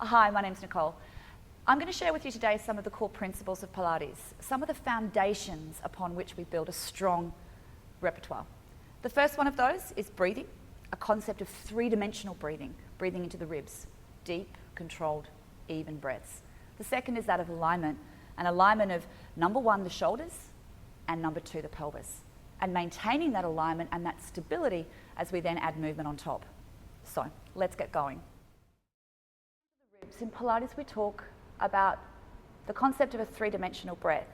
Hi, my name's Nicole. I'm going to share with you today some of the core principles of Pilates, some of the foundations upon which we build a strong repertoire. The first one of those is breathing, a concept of three-dimensional breathing, breathing into the ribs, deep, controlled, even breaths. The second is that of alignment, an alignment of number one, the shoulders, and number two, the pelvis, and maintaining that alignment and that stability as we then add movement on top. So let's get going. In Pilates, we talk about the concept of a three-dimensional breath.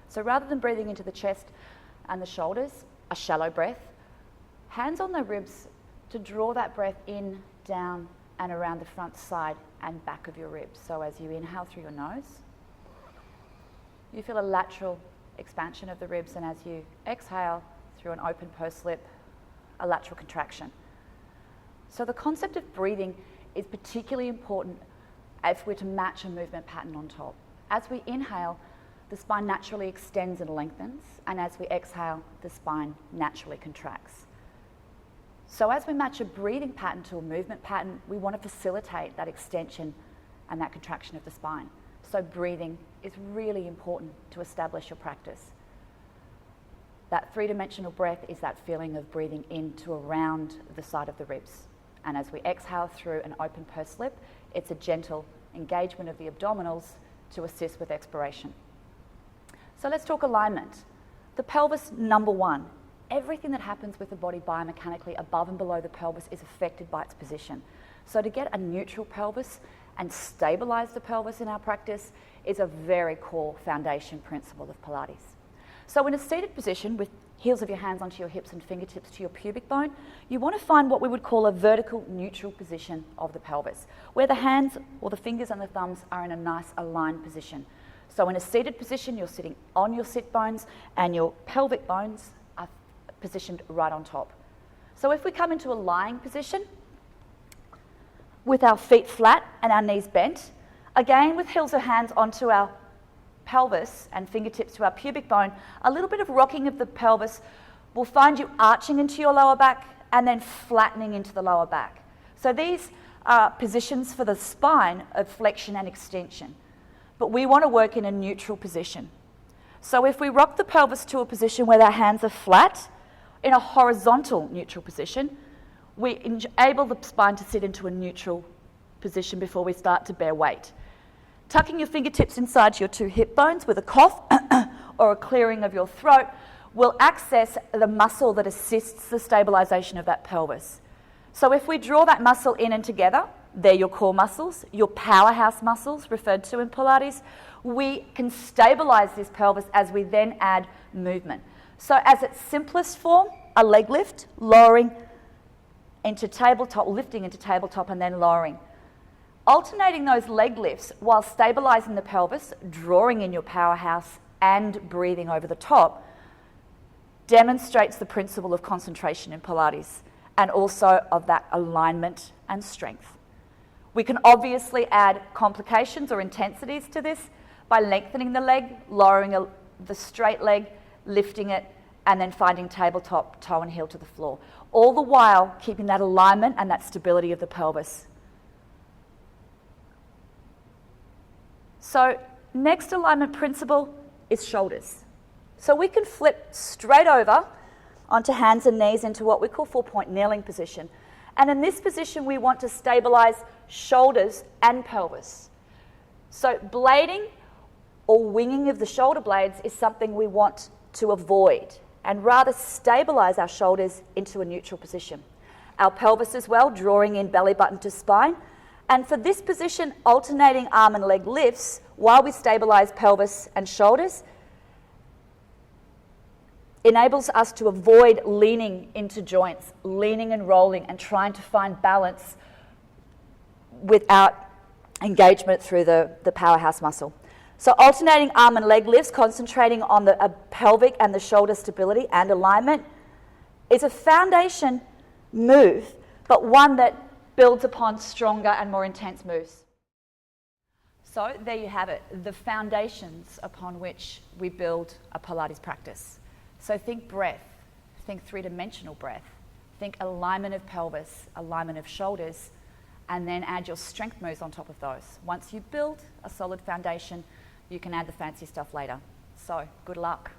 So rather than breathing into the chest and the shoulders, a shallow breath, hands on the ribs to draw that breath in, down, and around the front, side, and back of your ribs. So as you inhale through your nose, you feel a lateral expansion of the ribs, and as you exhale through an open pursed lip, a lateral contraction. So the concept of breathing is particularly important if we're to match a movement pattern on top. As we inhale, the spine naturally extends and lengthens, and as we exhale, the spine naturally contracts. So as we match a breathing pattern to a movement pattern, we want to facilitate that extension and that contraction of the spine. So breathing is really important to establish your practice. That three-dimensional breath is that feeling of breathing into around the side of the ribs. And as we exhale through an open pursed lip, it's a gentle engagement of the abdominals to assist with expiration. So let's talk alignment. The pelvis, number one. Everything that happens with the body biomechanically above and below the pelvis is affected by its position. So to get a neutral pelvis and stabilize the pelvis in our practice is a very core foundation principle of Pilates. So in a seated position with heels of your hands onto your hips and fingertips to your pubic bone, you want to find what we would call a vertical neutral position of the pelvis, where the hands or the fingers and the thumbs are in a nice aligned position. So in a seated position, you're sitting on your sit bones and your pelvic bones are positioned right on top. So if we come into a lying position with our feet flat and our knees bent, again with heels of hands onto our pelvis and fingertips to our pubic bone, a little bit of rocking of the pelvis will find you arching into your lower back and then flattening into the lower back. So these are positions for the spine of flexion and extension, but we want to work in a neutral position. So if we rock the pelvis to a position where our hands are flat, in a horizontal neutral position, we enable the spine to sit into a neutral position before we start to bear weight. Tucking your fingertips inside your two hip bones with a cough or a clearing of your throat will access the muscle that assists the stabilization of that pelvis. So if we draw that muscle in and together, they're your core muscles, your powerhouse muscles referred to in Pilates, we can stabilize this pelvis as we then add movement. So as its simplest form, a leg lift, lowering into tabletop, lifting into tabletop and then lowering. Alternating those leg lifts while stabilizing the pelvis, drawing in your powerhouse and breathing over the top demonstrates the principle of concentration in Pilates and also of that alignment and strength. We can obviously add complications or intensities to this by lengthening the leg, lowering the straight leg, lifting it, and then finding tabletop, toe and heel to the floor. All the while keeping that alignment and that stability of the pelvis. So next alignment principle is shoulders. So we can flip straight over onto hands and knees into what we call 4-point kneeling position. And in this position, we want to stabilize shoulders and pelvis. So blading or winging of the shoulder blades is something we want to avoid and rather stabilize our shoulders into a neutral position. Our pelvis as well, drawing in belly button to spine. And for this position, alternating arm and leg lifts while we stabilize pelvis and shoulders enables us to avoid leaning into joints, leaning and rolling and trying to find balance without engagement through the powerhouse muscle. So alternating arm and leg lifts, concentrating on the pelvic and the shoulder stability and alignment is a foundation move, but one that builds upon stronger and more intense moves. So there you have it, the foundations upon which we build a Pilates practice. So think breath, think three-dimensional breath, think alignment of pelvis, alignment of shoulders, and then add your strength moves on top of those. Once you build a solid foundation, you can add the fancy stuff later. So, good luck.